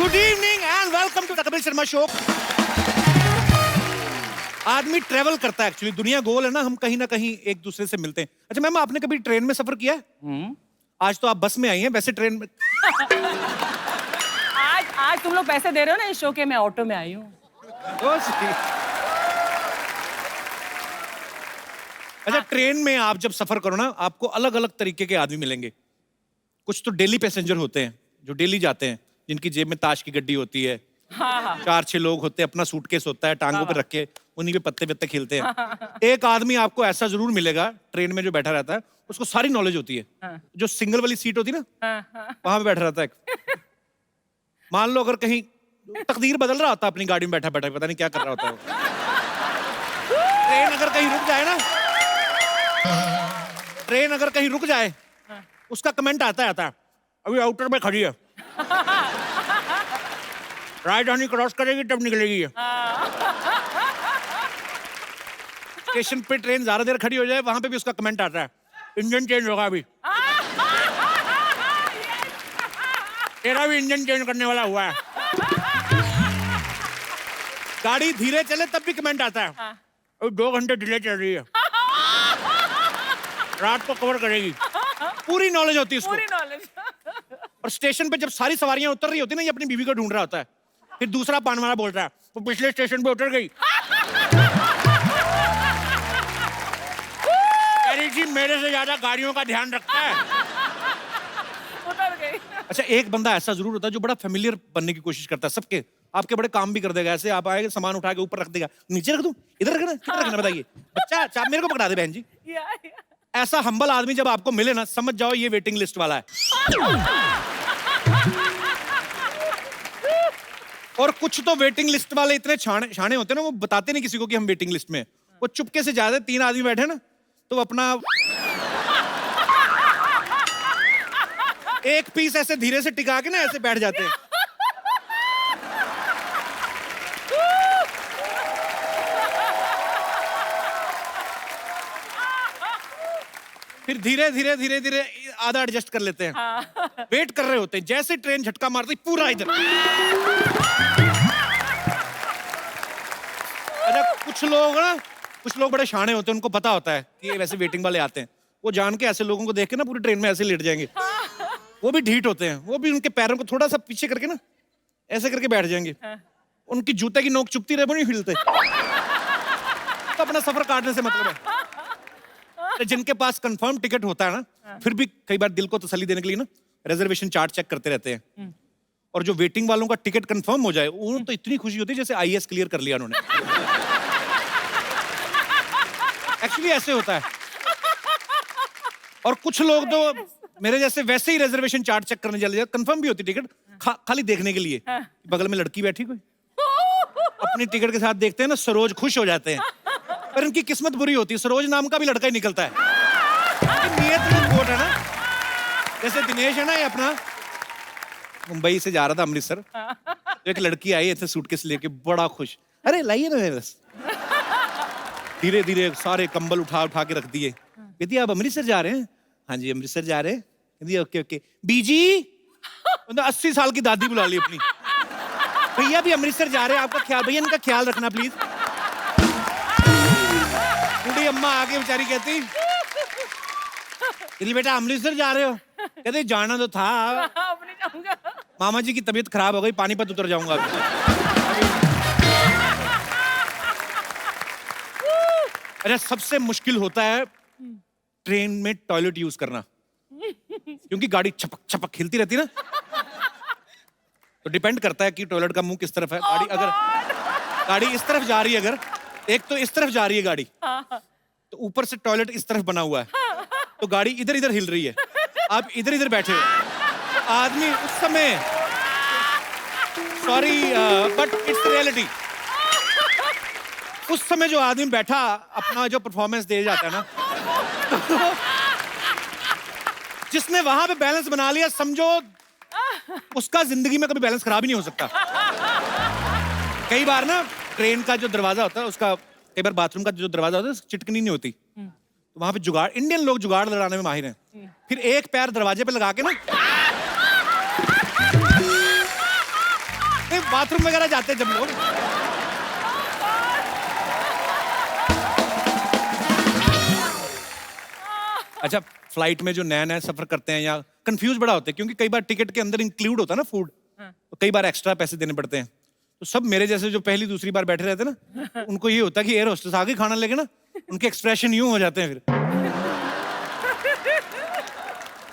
Good evening and welcome to the Kapil Sharma show. आदमी travel करता है एक्चुअली, दुनिया गोल है ना, हम कहीं ना कहीं एक दूसरे से मिलते हैं। अच्छा मैम, आपने कभी ट्रेन में सफर किया है? आज तो आप बस में आई हैं, वैसे ट्रेन में आज तुम लोग पैसे दे रहे हो ना इस शो के, मैं ऑटो में आई हूँ। अच्छा, ट्रेन में आप जब सफर करो ना, आपको अलग अलग तरीके के आदमी मिलेंगे। कुछ तो डेली पैसेंजर होते हैं जो डेली जाते हैं, जिनकी जेब में ताश की गड्डी होती है। हाँ। 4-6 लोग होते हैं, अपना सूटकेस होता है टांगों पे रख के, उन्हीं पे पत्ते पत्ते खेलते हैं। एक आदमी आपको ऐसा जरूर मिलेगा ट्रेन में जो बैठा रहता है, उसको सारी नॉलेज होती है। जो सिंगल वाली सीट होती है ना, वहां पे बैठा रहता है। मान लो अगर कहीं तकदीर बदल रहा होता है, अपनी गाड़ी में बैठा बैठा पता नहीं क्या कर रहा होता है वो। ट्रेन अगर कहीं रुक जाए ना, ट्रेन अगर कहीं रुक जाए, उसका कमेंट आता है अभी आउटर में खड़ी है, राजधानी क्रॉस करेगी तब निकलेगी ये। स्टेशन पे ट्रेन ज्यादा देर खड़ी हो जाए, वहां पे भी उसका कमेंट आता है, इंजन चेंज होगा अभी, तेरा भी इंजन चेंज करने वाला हुआ है। गाड़ी धीरे चले तब भी कमेंट आता है, अभी 2 घंटे डिले चल रही है, रात को कवर करेगी। पूरी नॉलेज होती है उसको। पूरी नॉलेज। और स्टेशन पे जब सारी सवारियां उतर रही होती है ना, ये अपनी बीवी को ढूंढ रहा होता है, फिर दूसरा पान वाला बोल रहा है, वो पिछले स्टेशन पे उतर गई, अरे जी मेरे से ज्यादा गाड़ियों का ध्यान रखता है। उतर गई। अच्छा, एक बंदा ऐसा जरूर होता है जो बड़ा फेमिलियर बनने की कोशिश करता है सबके, आपके बड़े काम भी कर देगा। ऐसे आप आएगा, सामान उठा के ऊपर रख देगा, नीचे रख दूं, इधर रखना, किधर रखना बताइए, बच्चा चाप मेरे को पकड़ा दे बहन जी। ऐसा हम्बल आदमी जब आपको मिले ना, समझ जाओ ये वेटिंग लिस्ट वाला है। और कुछ तो वेटिंग लिस्ट वाले इतने छाने होते हैं ना, वो बताते नहीं किसी को कि हम वेटिंग लिस्ट में। वो चुपके से जाते, 3 आदमी बैठे ना, तो अपना एक पीस ऐसे धीरे से टिका के ना ऐसे बैठ जाते हैं। फिर धीरे धीरे धीरे धीरे आधा एडजस्ट कर लेते हैं। वेट कर रहे होते हैं, जैसे ट्रेन झटका मारती पूरा इधर। अच्छा, कुछ लोग बड़े शाणे होते हैं, उनको पता होता है कि ये वैसे वेटिंग वाले आते हैं, वो जान के ऐसे लोगों को देख के ना पूरी ट्रेन में ऐसे लेट जाएंगे। वो भी ढीठ होते हैं, वो भी उनके पैरों को थोड़ा सा पीछे करके ना ऐसे करके बैठ जाएंगे। उनकी जूते की नोक चुपती रहे, वो नहीं हिलते। तो अपना सफर काटने से मतलब है। जिनके पास कंफर्म टिकट होता है ना, फिर भी कई बार दिल को तसल्ली देने के लिए ना रिजर्वेशन चार्ट चेक करते रहते हैं। और जो वेटिंग वालों का टिकट कंफर्म हो जाए, उन्हें तो इतनी खुशी होती है जैसे आईएएस क्लियर कर लिया उन्होंने। एक्चुअली ऐसे होता है। और कुछ लोग तो मेरे जैसे वैसे ही रिजर्वेशन चार्ट चेक करने चले जाते, कंफर्म भी होती टिकट, खाली देखने के लिए बगल में लड़की बैठी कोई, अपनी टिकट के साथ देखते हैं ना, सरोज खुश हो जाते हैं। पर इनकी किस्मत बुरी होती है, सरोज नाम का भी लड़का ही निकलता है। नियत में खोट है ना। जैसे दिनेश है ना, ये अपना मुंबई से जा रहा था अमृतसर, तो एक लड़की आई ऐसे सूटकेस लेके, बड़ा खुश, अरे लाइए ना मेरे बस। धीरे धीरे सारे कंबल उठा उठा के रख दिए। कहती आप अमृतसर जा रहे हैं? हाँ जी अमृतसर जा रहे हैं। कहती ओके ओके। बीजी 80 साल की दादी बुला ली अपनी, भैया भी अमृतसर जा रहे हैं, आपका ख्याल, भैया इनका ख्याल रखना प्लीज। बूढ़ी अम्मा आके बेचारी कहती, बेटा अमृतसर जा रहे हो? कहते जाना तो था, मामा जी की तबीयत खराब हो गई, पानीपत उतर जाऊंगा अच्छा, सबसे मुश्किल होता है ट्रेन में टॉयलेट यूज करना, क्योंकि गाड़ी छपक छपक हिलती रहती है ना। तो डिपेंड करता है कि टॉयलेट का मुंह किस तरफ है। गाड़ी इस तरफ जा रही है, अगर एक तो इस तरफ जा रही है गाड़ी, तो ऊपर से टॉयलेट इस तरफ बना हुआ है, तो गाड़ी इधर इधर हिल रही है, आप इधर इधर बैठे हो, तो आदमी उस समय, सॉरी बट इट्स रियलिटी, उस समय जो आदमी बैठा अपना जो परफॉर्मेंस दे जाता है ना, जिसने वहां पे बैलेंस बना लिया, समझो उसका जिंदगी में कभी बैलेंस खराब ही नहीं हो सकता। कई बार ना ट्रेन का जो दरवाजा होता है, उसका कई बार बाथरूम का जो दरवाजा होता है चिटकनी नहीं होती, तो वहां पे जुगाड़, इंडियन लोग जुगाड़ लड़ाने में माहिर हैं। फिर एक पैर दरवाजे पे लगा के ना अरे बाथरूम वगैरह जाते हैं जब लोग। अच्छा, फ्लाइट में जो नया नया सफर करते हैं या कंफ्यूज बड़ा होते हैं, क्योंकि कई बार टिकट के अंदर इंक्लूड होता है ना फूड, तो कई बार एक्स्ट्रा पैसे देने पड़ते हैं। तो सब मेरे जैसे जो पहली दूसरी बार बैठे रहते हैं ना, उनको ये होता है कि एयर होस्टेस आगे खाना लेके ना, उनके एक्सप्रेशन यूं हो जाते हैं फिर।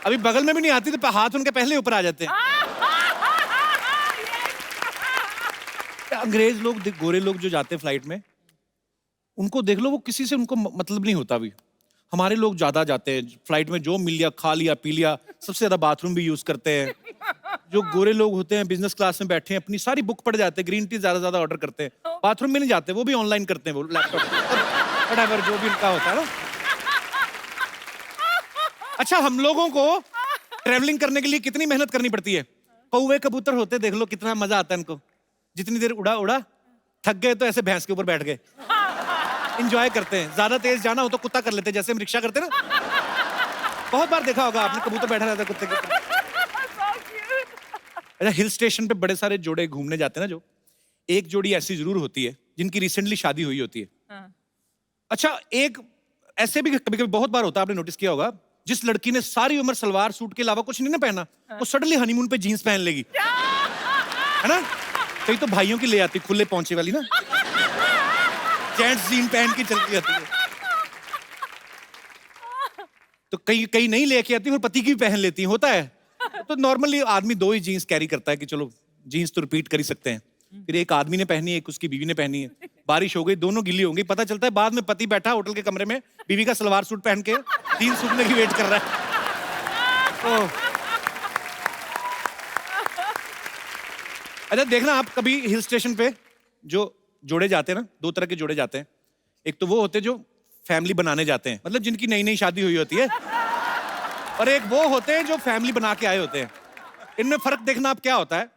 अभी बगल में भी नहीं आती तो हाथ उनके पहले ऊपर आ जाते हैं। अंग्रेज लोग, गोरे लोग जो जाते हैं फ्लाइट में, उनको देख लो, वो किसी से उनको मतलब नहीं होता। अभी हमारे लोग ज्यादा जाते हैं फ्लाइट में, जो मिल लिया खा लिया पी लिया, सबसे ज्यादा बाथरूम भी यूज करते हैं। जो गोरे लोग होते हैं बिजनेस क्लास में बैठे हैं, अपनी सारी बुक पढ़ जाते हैं, ग्रीन टी ज्यादा ऑर्डर करते हैं, बाथरूम में नहीं जाते, वो भी ऑनलाइन करते हैं, वो लैपटॉप व्हाटएवर जो भी उनका होता है ना। अच्छा, हम लोगों को ट्रेवलिंग करने के लिए कितनी मेहनत करनी पड़ती है। कौवे कबूतर होते देख लो, कितना मजा आता है इनको। जितनी देर उड़ा उड़ा, थक गए तो ऐसे भैंस के ऊपर बैठ गए, इंजॉय करते हैं। ज्यादा तेज जाना हो तो कुत्ता कर लेते हैं, जैसे हम रिक्शा करते हैं ना। बहुत बार देखा होगा आपने, कबूतर बैठा रहता है कुत्ते के ऊपर। अच्छा, हिल स्टेशन पे बड़े सारे जोड़े घूमने जाते हैं ना, जो एक जोड़ी ऐसी जरूर होती है जिनकी रिसेंटली शादी हुई होती है। अच्छा, एक ऐसे भी कभी कभी बहुत बार होता है, आपने नोटिस किया होगा, जिस लड़की ने सारी उम्र सलवार सूट के अलावा कुछ नहीं ना पहना, वो सडनली हनीमून पे जीन्स पहन लेगी, है ना। कई तो भाइयों की ले आती, खुले पहुंचे वाली ना, जेंट्स जीन पहन के चलती जाती है। तो कई नहीं लेके आती और पति की भी पहन लेती है, होता है। तो नॉर्मली आदमी दो ही जीन्स कैरी करता है कि चलो जीन्स तो रिपीट कर ही सकते हैं। फिर एक आदमी ने पहनी है, एक उसकी बीवी ने पहनी है, बारिश हो गई, दोनों गिली होंगी, पता चलता है बाद में पति बैठा होटल के कमरे में, बीवी का सलवार सूट पहन के जीन्स सूखने की वेट कर रहा है। अच्छा, देखना आप कभी हिल स्टेशन पे जो जोड़े जाते हैं ना, दो तरह के जोड़े जाते हैं। एक तो वो होते हैं जो फैमिली बनाने जाते हैं, मतलब जिनकी नई नई शादी हुई होती है, और एक वो होते हैं जो फैमिली बना के आए होते हैं। इनमें फर्क देखना आप क्या होता है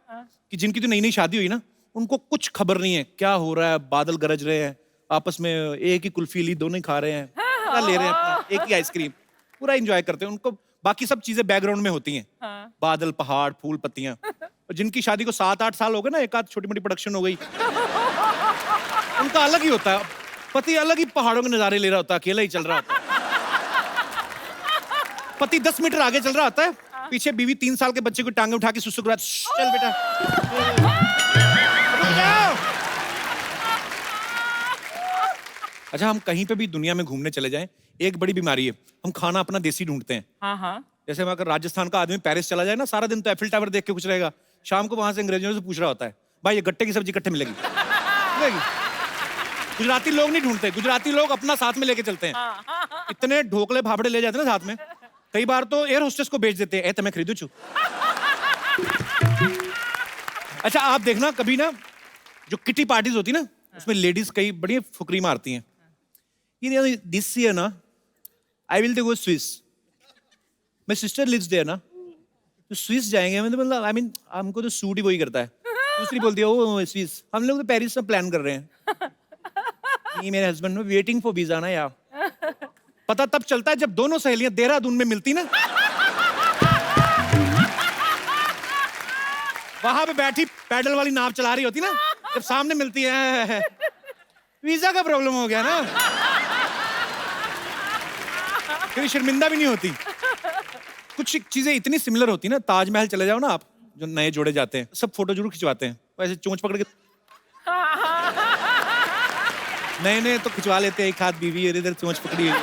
कि जिनकी तो नई नई शादी हुई ना, उनको कुछ खबर नहीं है क्या हो रहा है, बादल गरज रहे हैं, आपस में एक ही कुल्फी ली, दोनों ही खा रहे हैं, पूरा ले रहे हैं अपना, एक ही आइसक्रीम, पूरा एंजॉय करते हैं। उनको बाकी सब चीजें बैकग्राउंड में होती हैं, बादल, पहाड़, फूल, पत्तियां। और जिनकी शादी को 7-8 साल हो गए ना, एक आध छोटी मोटी प्रोडक्शन हो गई, उनका अलग ही होता है। पति अलग ही पहाड़ों के नजारे ले रहा होता है, अकेला ही चल रहा होता है। पति 10 मीटर आगे चल रहा होता है, पीछे बीवी 3 साल के बच्चे को टांगे उठा के सुसु करा, चल बेटा रुक जाओ। अच्छा, हम कहीं पे भी दुनिया में घूमने चले जाएं, एक बड़ी बीमारी है, हम खाना अपना देसी ढूंढते हैं। जैसे अगर राजस्थान का आदमी पेरिस चला जाए ना, सारा दिन तो एफिल टावर देख के कुछ रहेगा, शाम को वहां से अंग्रेजों से पूछ रहा होता है, भाई ये गट्टे की सब्जी कट्टे मिलेगी। गुजराती लोग नहीं ढूंढते, गुजराती लोग अपना साथ में लेके चलते हैं। इतने ढोकले फाफड़े ले जाते हैं ना साथ में, कई बार तो एयर होस्टेस को बेच देते हैं, मैं खरीदू छू। अच्छा, आप देखना कभी ना, जो किटी पार्टीज होती ना, उसमें लेडीज कई बड़ी फुकरी मारती हैं। ये दिस ईयर ना, I will go Swiss, my sister lives there ना, तो स्विस जाएंगे। मतलब आई मीन हमको तो सूट ही वही करता है। दूसरी बोलती है ओ स्विस, हम लोग तो पेरिस से प्लान कर रहे हैं। ये मेरे हस्बैंड में वेटिंग फॉर वीजा ना यार। पता तब चलता है जब दोनों सहेलियां देहरादून में मिलती ना, वहां पे बैठी पैडल वाली नाव चला रही होती ना, जब सामने मिलती है, वीजा का प्रॉब्लम हो गया ना, फिर शर्मिंदा भी नहीं होती। कुछ चीजें इतनी सिमिलर होती ना, ताजमहल चले जाओ ना आप, जो नए जोड़े जाते हैं, सब फोटो जरूर खिंचवाते हैं, वैसे चोंच पकड़ के नए नए तो खिंचवा लेते हैं, एक हाथ बीवी इधर चोंच पकड़ी है।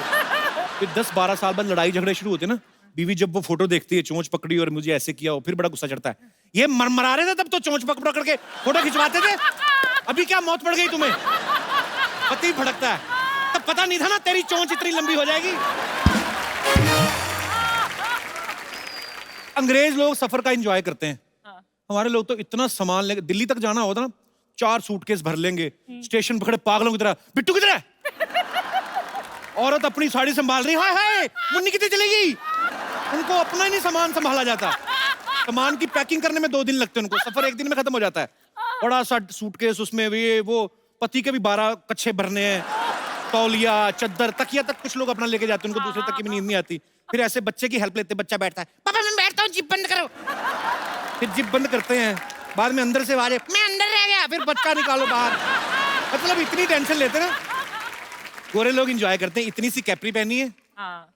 फिर 10-12 साल बाद लड़ाई झगड़े शुरू होते हैं ना, बीवी जब वो फोटो देखती है, चोंच पकड़ी और मुझे ऐसे किया हो, फिर बड़ा गुस्सा चढ़ता है। ये मरमरा रहे थे तब तो चोंच पकड़ के फोटो खिंचवाते थे, अभी क्या मौत पड़ गई तुम्हें? पति भड़कता है, तब पता नहीं था ना तेरी चोंच इतनी लंबी हो जाएगी। अंग्रेज लोग सफर का एंजॉय करते हैं, हमारे लोग तो इतना सामान लेके, दिल्ली तक जाना होता ना, 4 सूटकेस भर लेंगे, स्टेशन पकड़े पागलों की तरह, बिट्टू किधर है? औरत अपनी साड़ी संभाल रही, हाय हाय मुन्नी कितनी चलेगी? उनको अपना ही नहीं सामान संभाला जाता। सामान की पैकिंग करने में 2 दिन लगते हैं उनको, सफर 1 दिन में खत्म हो जाता है। बड़ा सा सूटकेस, उसमें ये वो पति के भी 12 कच्छे भरने हैं, तौलिया, चद्दर, तकिया तक कुछ लोग अपना लेके जाते हैं, उनको दूसरे तक की भी नींद नहीं आती। फिर ऐसे बच्चे की हेल्प लेते, बच्चा बैठता है, पापा मैं बैठता हूँ, जिप बंद करो। फिर जिप बंद करते हैं, बाद में अंदर से आवाज, मैं अंदर रह गया, फिर बच्चा निकालो बाहर। मतलब इतनी टेंशन लेते ना। गोरे लोग एंजॉय करते हैं, इतनी सी कैपरी पहनी है, हाँ।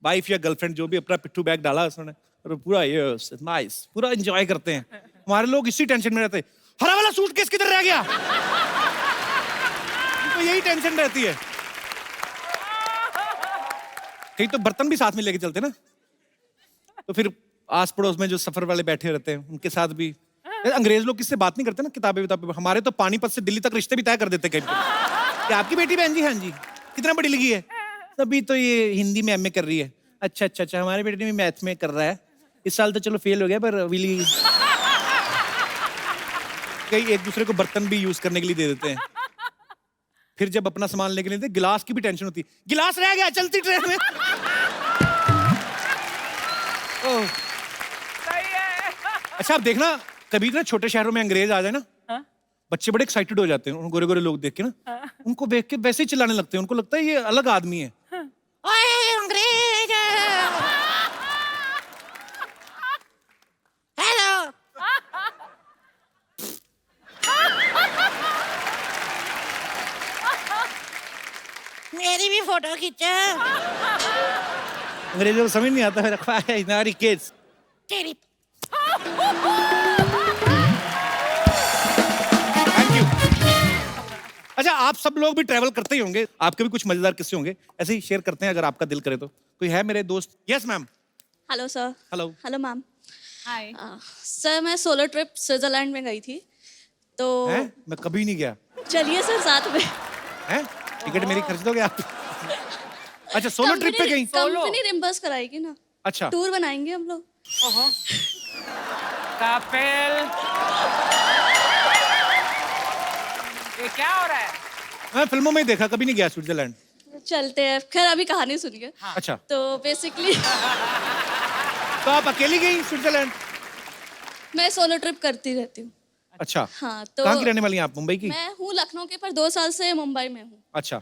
वाइफ या गर्लफ्रेंड जो भी अपना पिट्ठू बैग डाला उसने, और पूरा यस नाइस, पूरा एंजॉय करते हैं। हमारे लोग इसी टेंशन में रहते हैं, हरा वाला सूटकेस किधर रह गया। तो यही टेंशन रहती है। कहीं तो बर्तन भी साथ में लेके चलते ना, तो फिर आस पड़ोस में जो सफर वाले बैठे रहते हैं उनके साथ भी। अंग्रेज लोग किससे बात नहीं करते ना, किताबें विताबें। हमारे तो पानीपत से दिल्ली तक रिश्ते भी तय कर देते कहीं पे। क्या आपकी बेटी बहन जी? हाँ जी। कितना पढ़ी लिखी है? अभी तो ये हिंदी में एमए कर रही है। अच्छा अच्छा अच्छा, हमारी बेटी भी मैथ में कर रहा है, इस साल तो चलो फेल हो गया, पर विली कई एक दूसरे को बर्तन भी यूज करने के लिए दे देते हैं। फिर जब अपना सामान लेके लेते, गिलास की भी टेंशन होती है, गिलास रह गया चलती ट्रेन में। ओह, सही है। अच्छा आप देखना, कभी ना छोटे शहरों में अंग्रेज आ जाए ना, हाँ? बच्चे बड़े एक्साइटेड हो जाते हैं उन गोरे गोरे लोग देख के ना। उनको देख के वैसे ही चिल्लाने लगते हैं, उनको लगता है ये अलग आदमी है। ओए अंग्रेज, हेलो। मेरी भी फोटो खींचो। अंग्रेजों को समझ नहीं आता है, रखा है हमारी किड्स तेरी। Thank you. अच्छा आप सब लोग भी ट्रैवल करते ही होंगे, आपके भी कुछ मजेदार किस्से होंगे, ऐसे ही शेयर करते हैं अगर आपका दिल करे तो। कोई है मेरे दोस्त? Yes ma'am. Hello sir. Hello. Hello ma'am. Hi. Sir मैं सोलो ट्रिप स्विट्जरलैंड में गई थी, तो हैं? मैं कभी नहीं गया। चलिए सर साथ में। हैं? टिकट मेरी खर्च दोगे आप? अच्छा सोलो ट्रिप पे गई? कंपनी रिम्बर्स कराएगी ना। अच्छा। टूर बनाएंगे हम लोग। ओहो। कपिल, ये क्या हो रहा है? मैं फिल्मों में ही देखा, कभी नहीं गया स्विट्जरलैंड। चलते हैं। खैर अभी कहानी सुनिए। अच्छा। तो बेसिकली तो आप अकेली गई स्विट्जरलैंड? मैं सोलो ट्रिप करती रहती हूँ। अच्छा। हाँ तो कहाँ की रहने वाली हैं आप? मुंबई की? मैं हूँ लखनऊ की, पर 2 साल से मुंबई में हूँ। अच्छा।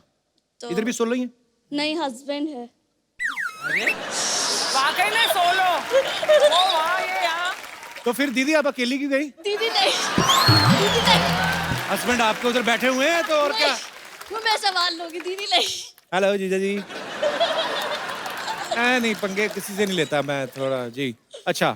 तो इधर भी सोलो ही है? नहीं, हस्बैंड है। वाकई में सोलो। वो वहाँ, ये यहाँ। तो फिर दीदी आप अकेली क्यों गई? दीदी नहीं, दीदी नहीं, हस्बैंड आपके उधर बैठे हुए हैं तो और क्या? वो मैं संभाल लूंगी, दीदी नहीं। हेलो जीजा जी। नहीं पंगे किसी से नहीं लेता मैं थोड़ा जी। अच्छा।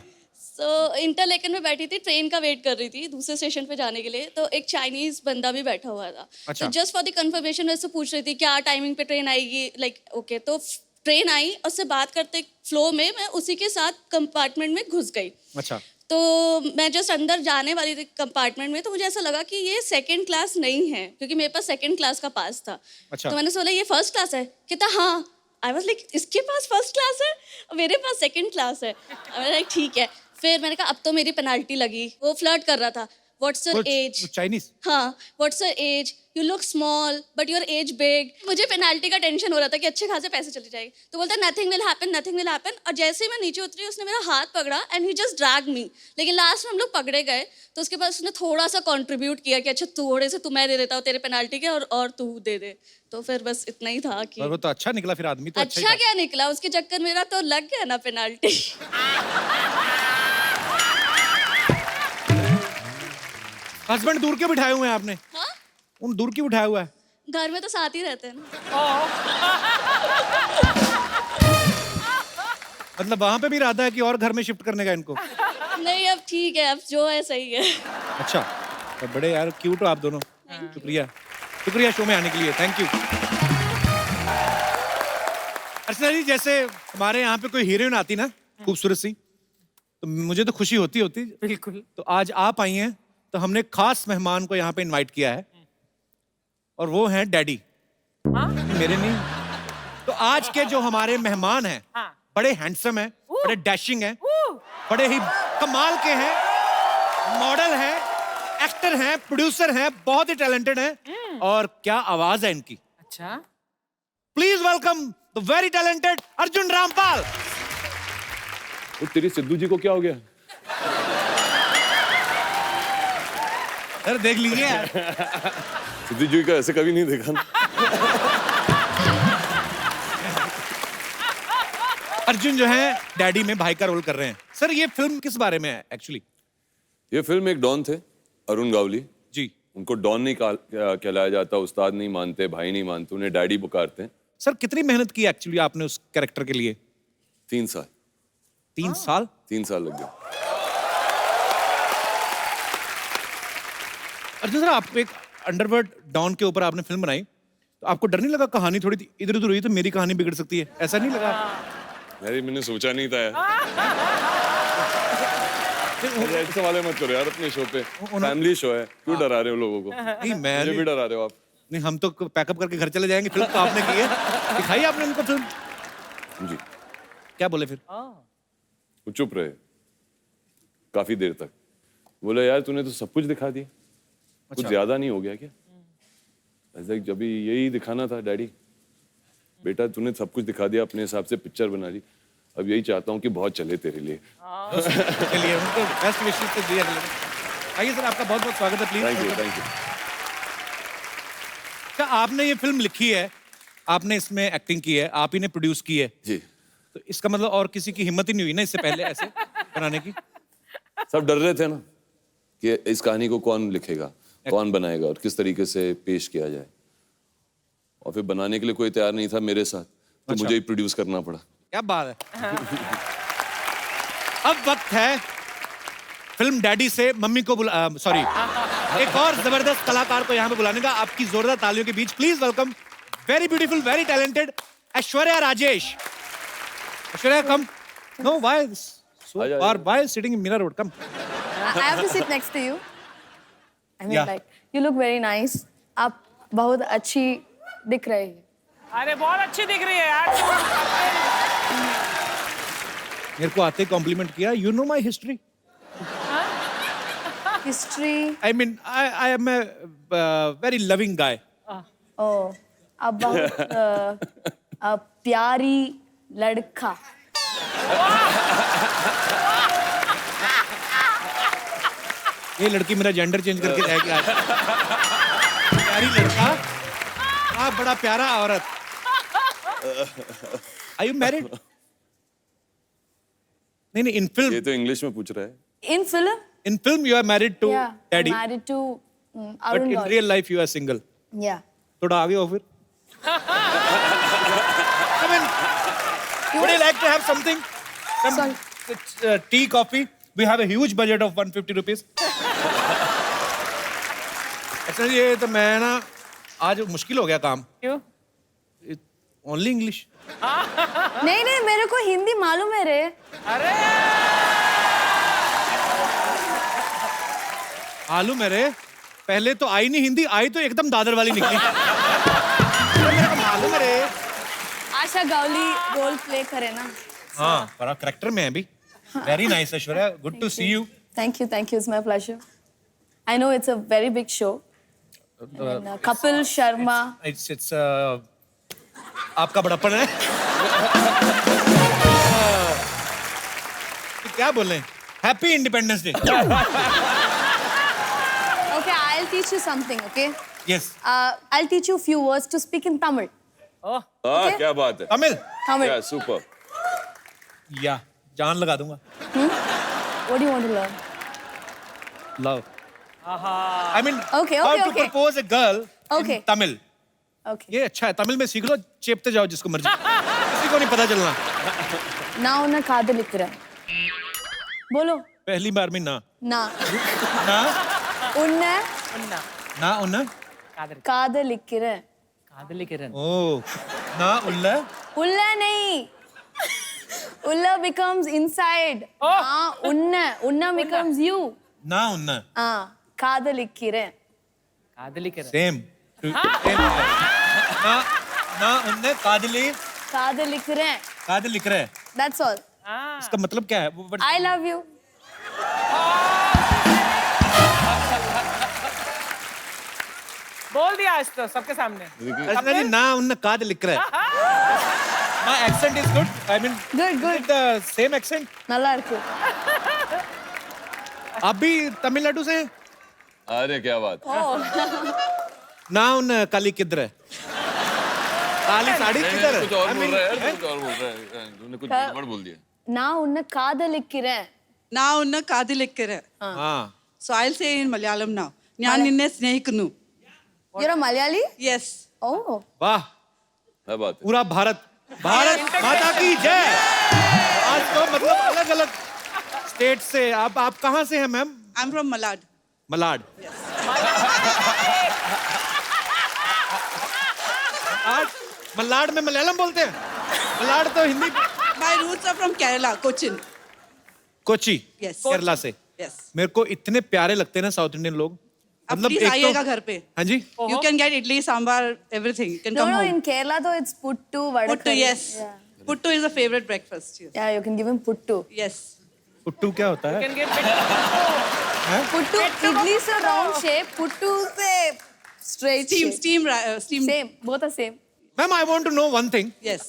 इंटरलेकन में बैठी थी, ट्रेन का वेट कर रही थी दूसरे स्टेशन पे जाने के लिए, तो एक चाइनीज बंदा भी बैठा हुआ था। अच्छा। तो जस्ट फॉर द कंफर्मेशन मैं उससे पूछ रही थी क्या टाइमिंग पे ट्रेन आएगी, लाइक ओके। तो ट्रेन आई, उससे बात करते फ्लो में मैं उसी के साथ कंपार्टमेंट में घुस गई। अच्छा। तो मैं जस्ट अंदर जाने वाली थी कंपार्टमेंट में, तो मुझे ऐसा लगा कि ये सेकंड क्लास नहीं है, क्योंकि मेरे पास सेकंड क्लास का पास था। अच्छा। तो मैंने सोचा ये फर्स्ट क्लास है। कहता हाँ। आई वाज लाइक इसके पास फर्स्ट क्लास है, मेरे पास सेकंड क्लास है। मैंने लाइक ठीक है। फिर मैंने कहा अब तो मेरी पेनाल्टी लगी। वो फ्लर्ट कर रहा था, व्हाट्स योर एज। चाइनीज? हाँ, what's your age, you look small but your age big. मुझे पेनाल्टी का टेंशन हो रहा था कि अच्छे खासे पैसे चले जाएंगे। तो बोलता nothing will happen, nothing will happen. और जैसे ही मैं नीचे उतरी उसने मेरा हाथ पकड़ा एंड ही जस्ट ड्रैग मी। लेकिन लास्ट में हम लोग पकड़े गए, तो उसके बाद उसने थोड़ा सा कंट्रीब्यूट किया कि अच्छा थोड़े से मैं दे देता हूँ तेरे पेनाल्टी के, और तू दे दे। तो फिर बस इतना ही था कि और वो तो अच्छा निकला फिर आदमी तो अच्छा ही अच्छा था। क्या निकला, उसके चक्कर मेरा तो लग गया ना पेनाल्टी। हस्बैंड दूर के बिठाए हुए हैं आपने? हाँ, उन दूर क्यों बिठाया हुआ है? घर में तो साथ ही रहते हैं ना। ओह। मतलब वहां पे भी इरादा है कि और घर में शिफ्ट करने का इनको? नहीं अब ठीक है, अब जो है सही है। अच्छा। तो बड़े यार क्यूट हो आप दोनों। शुक्रिया, शुक्रिया शो में आने के लिए, थैंक यू। अर्चना जी जैसे हमारे यहाँ पे कोई हीरोइन आती ना खूबसूरत सी, तो मुझे तो खुशी होती होती। बिल्कुल। तो आज आप आई हैं तो हमने खास मेहमान को यहाँ पे इनवाइट किया है, और वो हैं डैडी। हाँ? मेरे नहीं। तो आज के जो हमारे मेहमान हैं हाँ। बड़े हैंडसम हैं, बड़े डैशिंग हैं, ऊ, बड़े ही कमाल के हैं, मॉडल हैं, एक्टर हैं, प्रोड्यूसर हैं, बहुत ही टैलेंटेड हैं, और क्या आवाज है इनकी। अच्छा। Please welcome the very talented Arjun Rampal. वो तेरी सिद्धू जी को क्या हो गया? अरे देख लीजिए यार। सिद्धू जी का ऐसे कभी नहीं देखा ना। अर्जुन जो है डैडी में भाई का रोल कर रहे हैं। सर ये फिल्म किस बारे में है एक्चुअली? ये फिल्म एक डॉन थे, अरुण गावली। जी उनको डॉन नहीं कहलाया जाता, उस्ताद नहीं मानते, भाई नहीं मानते, उन्हें डैडी पुकारते हैं। सर कितनी मेहनत की एक्चुअली आपने उस कैरेक्टर के लिए? 3 साल। 3 साल? 3 साल लग गए। अर्जुन सर, आपको एक अंडरवर्ल्ड डॉन के ऊपर आपने फिल्म बनाई, तो आपको डर नहीं लगा कहानी थोड़ी इधर उधर हुई तो मेरी कहानी बिगड़ सकती है, ऐसा नहीं लगा? यार मैंने सोचा नहीं था यार। ऐसे सवाल मत करो यार अपने शो पे, फैमिली शो है, क्यों डरा रहे हो लोगों को? नहीं मैं मुझे भी डरा रहे हो आप। नहीं, हम तो पैकअप करके घर चले जाएंगे। फिल्म तो आपने की है, दिखाई आपने उनको फिल्म? जी। क्या बोले फिर? वो चुप रहे काफी देर तक। बोले यार तूने तो सब कुछ दिखा दिया, कुछ ज्यादा नहीं हो गया क्या? ऐसा जब यही दिखाना था डैडी, बेटा तूने सब कुछ दिखा दिया, अपने हिसाब से पिक्चर बना ली, अब यही चाहता हूँ कि बहुत चले तेरे लिए। चलिए उनको बेस्ट विशेस तो दिया। आइए सर, आपका बहुत बहुत स्वागत है, please. Thank you thank you. क्या आपने ये फिल्म लिखी है, आपने इसमें एक्टिंग की है, आप ही ने प्रोड्यूस की है, जी। तो इसका मतलब और किसी की हिम्मत ही नहीं हुई ना इससे पहले ऐसे बनाने की? सब डर रहे थे ना कि इस कहानी को कौन लिखेगा, कौन बनाएगा और किस तरीके से पेश किया जाए, और फिर बनाने के लिए कोई तैयार नहीं था मेरे साथ, तो मुझे ही प्रोड्यूस करना पड़ा। क्या बात है। अब वक्त है फिल्म डैडी से मम्मी को सॉरी, एक और जबरदस्त कलाकार को यहाँ पे बुलाने का। आपकी जोरदार तालियों के बीच please welcome very beautiful, very talented Aishwarya Rajesh. Aishwarya come. No why so far, why sitting in Mira Road? Come. I have to sit next to you. I mean, Yeah. like, you look very nice. आप बहुत अच्छी दिख रही है। अरे बहुत अच्छी दिख रही है यार। मेरे को आते कॉम्प्लीमेंट किया। You know my history. History. I mean, I am a very loving guy. Oh, आप बहुत प्यारी लड़का। ये लड़की मेरा जेंडर चेंज करके जाएगी आज। प्यारी लड़का, आप बड़ा प्यारा औरत। Are you married? नहीं नहीं, in film. ये तो इंग्लिश में पूछ रहा है। In film? In film you are married to Yeah. daddy, Married to but Arun in Gauri. real life you are single. Yeah. थोड़ा आगे हो फिर। I mean, would you like to have something? Some tea, coffee? We have a huge budget of 150 rupees. अच्छा ये तो मैं ना आज मुश्किल हो गया काम। क्यों? Only English. नहीं नहीं, मेरे को हिंदी मालूम है रे। अरे आलू मेरे पहले तो आई नहीं हिंदी, आई तो एकदम दादर वाली निकली। मेरे को मालूम है रे। आशा गावली रोल प्ले करे ना। हाँ, बड़ा करेक्टर में है अभी। Very nice, Aishwarya. Good to see you. Thank you, it's my pleasure. I know it's a very big show. And, Kapil Sharma. It's आपका बड़प्पन है। क्या बोल रहे हैं? Happy Independence Day. Okay, I'll teach you something, okay? Yes. I'll teach you a few words to speak in Tamil. Oh Okay. क्या बात है। तमिल? Tamil. Yeah, super. या जान लगा दूंगा। What do you want to learn? Love. I mean, Okay, how okay, to okay. propose a girl Okay. in Tamil. Okay. ये अच्छा है, तमिल में सीख लो, चेपते जाओ जिसको मर्जी। किसी को नहीं पता चलना। நான் உன்னை காதலிக்கிறேன். बोलो. पहली बार में ना நான் ना உன்னை उन्ना ना उन्ना कादर காதலிக்கிறேன். कादली किरण ओ ना उल्ला உள்ள नहीं. உள்ள becomes inside. हाँ, உன்னை becomes you. ना उन्ना காதலிக்கிறேன். कादली किरण सेम ना ना उन्ने कादली காதலிக்கிறேன். कादल लिख रहा है। That's all. इसका मतलब क्या है? वो I love you. बोल दिया आज तो सबके सामने। अच्छा जी, ना उन्ने कादल लिख रहा है। My accent is good. I mean, Good, good. is it the same accent? நல்லா இருக்கு. आप भी तमिलनाडु से हैं? अरे क्या बात। ना उन काली किधर है? काली साड़ी किधर है? कुछ और I बोल mean, रहा है यार, हैं? कुछ और बोल रहा है। तूने कुछ गड़बड़ बोल दिया। நான் உன்னை காதலிக்கிறேன். நான் உன்னை காதலிக்கிறேன். हाँ, So I'll say in Malayalam now. ഞാൻ നിന്നെ സ്നേഹിക്കുന്നു. You're a Malayali? Yes. Oh. वाह, क्या बात है पूरा भारत माता की जय। आज तो मतलब अलग अलग स्टेट से आप कहाँ से हैं ma'am? I'm from Malad. Malad. आज मलाड में मलयालम बोलते हैं? मलाड तो Hindi. My roots are from Kerala, Cochin. Kochi, Yes. Kerala से। Yes. मेरे को इतने प्यारे लगते हैं ना साउथ इंडियन लोग। आप प्लीज आइएगा घर पे. हाँ जी, You can get idli, sambar, everything. You can No, come no, home. in Kerala though it's puttu, vada Puttu, curry. yes. Yeah. Puttu is a favorite breakfast. Yes. Yeah, you can give him puttu. Yes. Puttu क्या होता है? Can get Puttu, idli is a round shape, puttu is a straight shape. Steam. Same, both are same. Ma'am, I want to know one thing. Yes.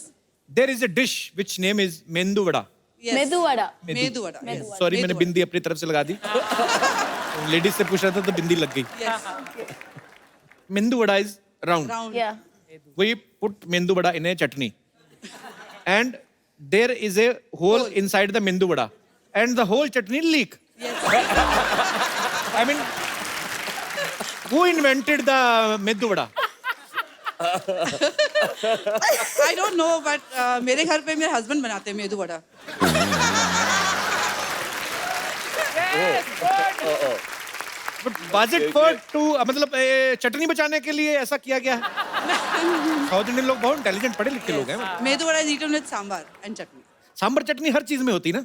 There is a dish which name is मेंदू vada. Yes. Medu vada. Medu vada. Yes. Sorry, मैंने Medu बिंदी अपनी तरफ से लगा दी। Ladies से पूछ रहा था तो बिंदी लग गई। Yes. मेंदू vada is round. Round. Yeah. We put mendu vada in a chutney, and there is a hole inside the mendu vada, and the whole chutney leak. Yes. I mean, who invented the mendu vada? I don't know, but मेरे घर पे मेरे husband बनाते हैं medu vada. But was it for to मतलब चटनी बचाने के लिए ऐसा किया गया है? साउथ इंडियन लोग बहुत इंटेलिजेंट पढ़े लिखे लोग हैं। Medu vada is eaten with sambar and chutney. Sambar चटनी हर चीज में होती है ना?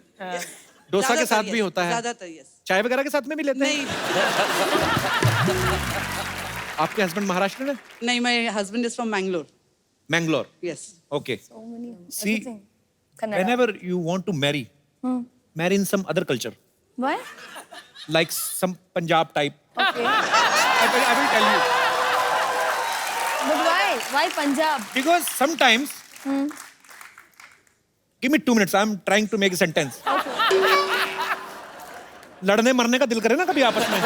डोसा के साथ भी होता है, ज़्यादातर yes. चाय वगैरह के साथ में भी लेते हैं। नहीं आपके हस्बैंड महाराष्ट्र में? नहीं, my husband is from Mangalore. Mangalore. Yes. Okay. So many. See, Everything. Kannada. whenever you want to marry, marry in some other culture, Why? like some Punjab type. Okay. I will tell you. But why? Why Punjab? Because sometimes, give me 2 minutes. I'm trying to make a sentence. लड़ने मरने का दिल करे ना कभी आपस में.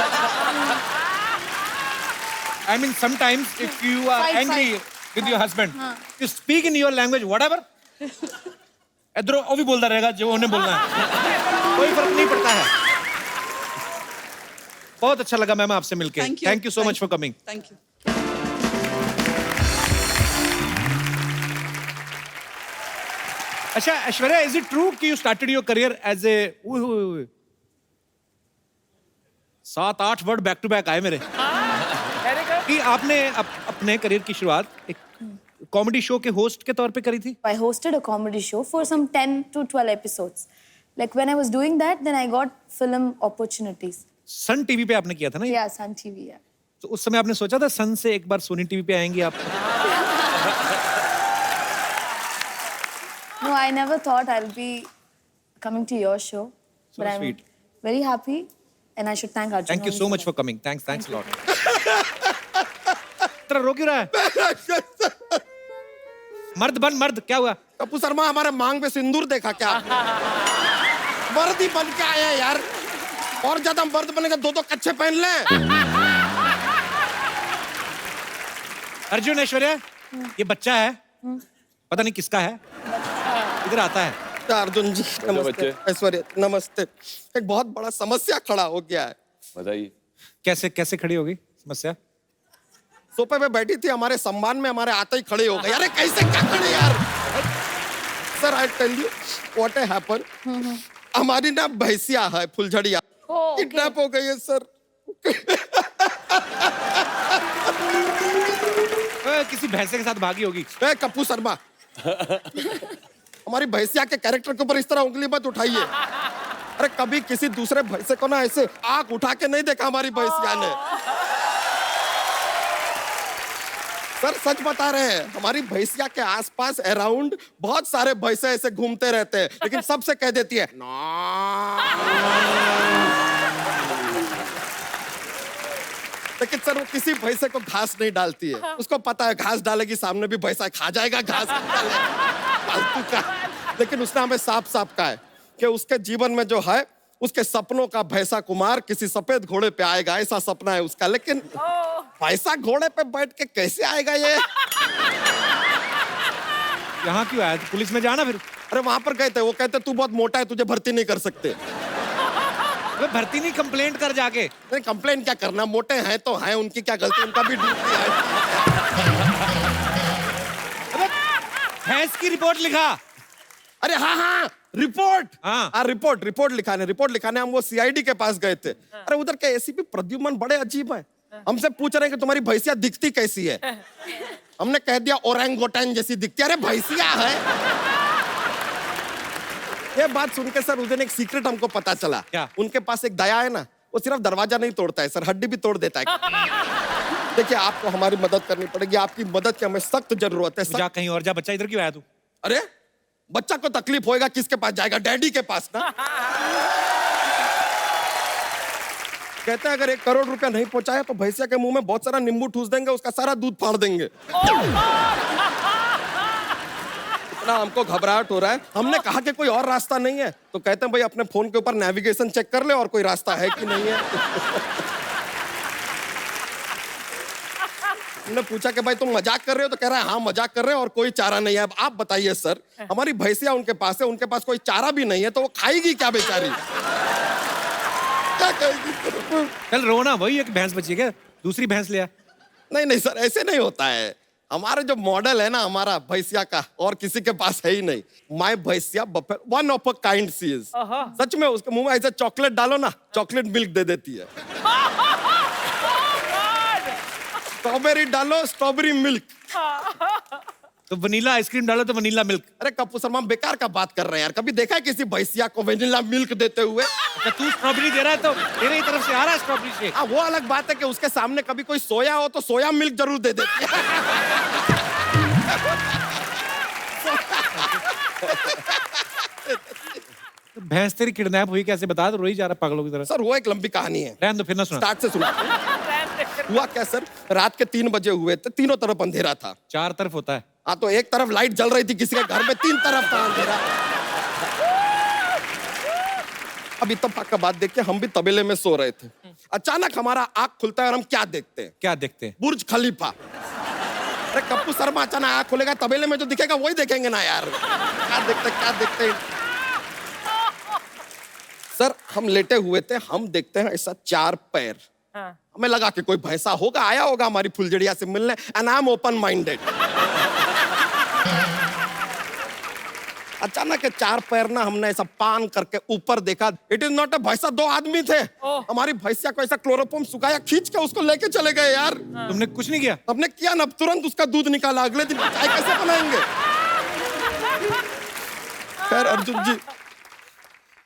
I mean, sometimes if you are Fight, angry with your husband, you speak in your language, whatever. इधर वो भी बोलता रहेगा जो उन्हें बोलना है. कोई फर्क नहीं पड़ता है. बहुत अच्छा लगा मैम आपसे मिलके. Thank you. Thank you so much for coming. Thank you. अच्छा ऐश्वर्या, is it true कि you started your career as a 7-8 word back to back आए मेरे कि आपने अपने करियर की शुरुआत एक कॉमेडी शो के होस्ट के तौर पे करी थी? I hosted a comedy show for some 10 to 12 episodes. Like when I was doing that, then I got film opportunities. Sun TV पे आपने किया था ना ये? Yeah, Sun TV, yeah. तो उस समय आपने सोचा था सन से एक बार सोनी टीवी पे आएंगी आप? No, I never thought I'll be coming to your show. So but I'm sweet. very happy and I should thank Arjun. Thank you only so for much that. For coming. Thanks a lot. तेरा रो क्यों रहा है? मर्द बन मर्द. क्या हुआ? कपूर शर्मा, हमारे मांग पे सिंदूर देखा क्या? मर्द ही बन के आए हैं यार. और ज्यादा मर्द बनेगा 2 कच्छे पहन ले. अर्जुन, ऐश्वर्या, ये बच्चा है, पता नहीं किसका है, इधर आता है. अर्जुन जी बच्चे. नमस्ते. ऐश्वर्या नमस्ते. एक बहुत बड़ा समस्या खड़ा हो गया है. बताइए. कैसे खड़ी होगी समस्या? सोफे पे बैठी थी, हमारे सम्मान में हमारे आते ही खड़े हो गए. अरे कैसे क्या खड़े यार? Sir I tell you what happen. हमारी ना भैंसिया है फुलझड़िया, किडनैप हो गई है सर. किसी भैंसे के साथ भागी होगी. ए कपूर शर्मा, हमारी भैंसिया के कैरेक्टर के ऊपर इस तरह उंगली मत उठाइए. अरे कभी किसी दूसरे भैंसे को ना ऐसे आंख उठा के नहीं देखा हमारी भैंसिया ने. सर सच बता रहे हैं, हमारी भैंसिया के आसपास अराउंड बहुत सारे भैंसे ऐसे घूमते रहते हैं, लेकिन सबसे कह देती है "ना।" लेकिन सर वो किसी भैंसे को घास नहीं डालती है. उसको पता है घास डालेगी सामने भी भैंसा खा जाएगा घास. फालतू का. लेकिन उसने हमें साफ कहा है कि उसके जीवन में जो है, उसके सपनों का भैंसा कुमार किसी सफेद घोड़े पे आएगा, ऐसा सपना है उसका. लेकिन भैंसा घोड़े पे बैठ के कैसे आएगा ये? यहाँ क्यों आया? तो पुलिस में जाना फिर. अरे वहां पर गए थे, वो कहते तू बहुत मोटा है, तुझे भर्ती नहीं कर सकते. अबे भर्ती नहीं, कंप्लेंट कर जाके। नहीं कंप्लेन क्या करना, मोटे हैं तो हैं, उनकी क्या गलती, उनका भी ड्यूटी है। अबे भैंस की रिपोर्ट लिखा। अरे हाँ हाँ रिपोर्ट, हाँ। रिपोर्ट लिखाने हम वो सीआईडी के पास गए थे। अरे उधर के एसीपी प्रद्युमन बड़े अजीब है, हमसे पूछ रहे हैं कि तुम्हारी भैंसिया दिखती कैसी है। हमने कह दिया ओरंगोटन जैसी दिखती है। अरे भैंसिया है। ये बात सुन के सर उस दिन एक सीक्रेट हमको पता चला। क्या? उनके पास एक दया है ना, वो सिर्फ दरवाजा नहीं तोड़ता है सर, हड्डी भी तोड़ देता है। देखिए आपको हमारी मदद करनी पड़ेगी, आपकी मदद की हमें सख्त जरूरत है। जा कहीं और जा, बच्चा इधर क्यों आया तू? अरे बच्चा को तकलीफ होएगा किसके पास जाएगा, डैडी के पास ना। कहते हैं अगर 1 करोड़ रुपया नहीं पहुंचाया तो भैंसिया के मुंह में बहुत सारा नींबू ठूस देंगे, उसका सारा दूध फाड़ देंगे। इतना हमको घबराहट हो रहा है। हमने कहा कि कोई और रास्ता नहीं है, तो कहते हैं भाई अपने फोन के ऊपर नेविगेशन चेक कर ले और कोई रास्ता है कि नहीं है। हमने पूछा कि भाई तुम मजाक कर रहे हो, तो कह रहा है हाँ मजाक कर रहे हो और कोई चारा नहीं है। अब आप बताइए सर, हमारी भैंसिया उनके पास है, उनके पास कोई चारा भी नहीं है, तो वो खाएगी क्या बेचारी, क्या कहेगी? चल रोना, वही एक भैंस बची है क्या? दूसरी भैंस ले आ। नहीं सर ऐसे नहीं होता है। हमारा जो मॉडल है ना हमारा भैंसिया का, और किसी के पास है ही नहीं। माय भैंसिया buffalo one of a kind she is. सच में उसके मुंह में ऐसे चॉकलेट डालो ना, चॉकलेट मिल्क दे देती है। स्ट्रॉबेरी डालो, स्ट्रॉबेरी मिल्क। तो वनीला आइसक्रीम डालो तो वनीला मिल्क। अरे कपूर शर्मा बेकार का बात कर रहे हैं यार, कभी देखा है किसी भैंसिया को वनीला मिल्क देते हुए? अच्छा तू स्ट्रॉबेरी दे रहा है तो तेरे ही तरफ से आ रहा है स्ट्रॉबेरी शेक। हाँ वो अलग बात है कि उसके सामने कभी कोई सोया हो तो सोया मिल्क जरूर दे देती है। भैंस तेरी किडनैप हुई कैसे, बता दो, रोई जा रहा पागलों की तरह। सर वो एक लंबी कहानी है, रहने दो, फिर ना सुना। स्टार्ट से सुना। हुआ क्या सर, रात के 3 बजे हुए थे, तीनों तरफ अंधेरा था। 4 तरफ होता है। हाँ तो एक तरफ लाइट जल रही थी किसी के घर में, 3 तरफ था अंधेरा। अब इत्तेफाक का बात देखिए, हम भी तबेले में सो रहे थे। अचानक हमारा आंख खुलता है और हम क्या देखते हैं? क्या देखते हैं? बुर्ज खलीफा। अरे कप्पू शर्मा अचानक आंख खुलेगा, तबेले में जो दिखेगा वही देखेंगे ना यार। क्या देखते हैं? सर हम लेटे हुए थे, हम देखते हैं ऐसा 4 पैर। हमें लगा कि कोई भैंसा होगा, आया होगा हमारी फुलझड़िया से मिलने, and I am open minded. अचानक 4 पैर ना हमने ऐसा पान करके ऊपर देखा, इट इज नॉट अ भैंसा, 2 आदमी थे। हमारी भैंसिया को ऐसा क्लोरोफॉर्म सुखाया, खींच के उसको लेके चले गए यार। तुमने कुछ नहीं किया? हमने किया ना, तुरंत उसका दूध निकाला, अगले दिन चाय कैसे बनाएंगे? खैर अर्जुन जी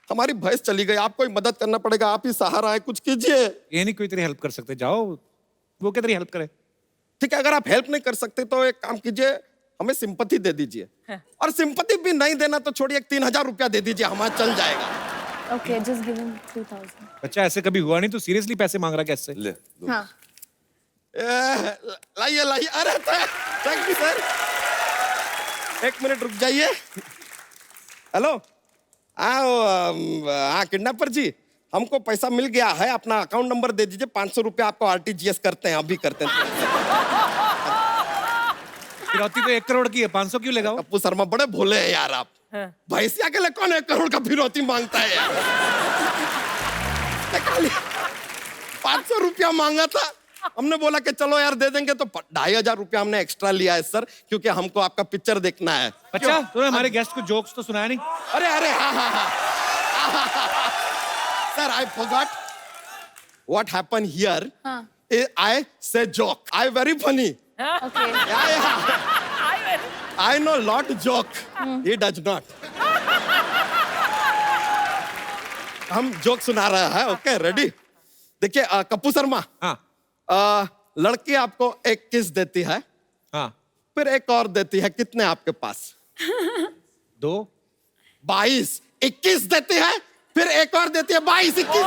हमारी भैंस चली गई, आपको ही मदद करना पड़ेगा, आप ही सहारा है, कुछ कीजिए। ये नहीं कोई तेरी हेल्प कर सकते, जाओ वो क्या तेरी हेल्प करे। ठीक है अगर आप हेल्प नहीं कर सकते तो एक काम कीजिए, हमें सिंपैथी दे दीजिए। और सिंपैथी भी नहीं देना तो छोड़िए, 3000 रुपया दे दीजिए, हमारा चल जाएगा। Okay, just give him 3000. बच्चा ऐसे कभी हुआ नहीं, तो सीरियसली पैसे मांग रहा कैसे? ले दो। हाँ. लाइए अरे थैंक यू सर, 1 मिनट रुक जाइए। हेलो हाँ किडनैपर जी, हमको पैसा मिल गया है, अपना अकाउंट नंबर दे दीजिए, 500 रुपया आपको RTGS करते हैं, अभी करते हैं। फिरौती तो 1 करोड़ की है, 500 क्यों लेगा? कप्पू शर्मा बड़े भोले हैं यार आप। भैंसिया के लिए कौन 1 करोड़ का फिरौती मांगता है यार? 500 रुपया मांगा था, हमने बोला कि चलो यार दे देंगे, तो 2500 रुपया हमने एक्स्ट्रा लिया है सर, क्योंकि हमको आपका पिक्चर देखना है। अच्छा तूने हमारे गेस्ट को जोक्स तो सुनाया नहीं? अरे हाँ sir I forgot what happen here. I say joke, I very funny. Okay. Yeah. I know lot joke. He does not. हम जोक सुना रहा है, ओके रेडी? देखिए कप्पू शर्मा, हाँ लड़की आपको एक किस देती है, हाँ फिर एक और देती है, कितने आपके पास? 2 22। 21 देती है, फिर एक और देती है, 22 21।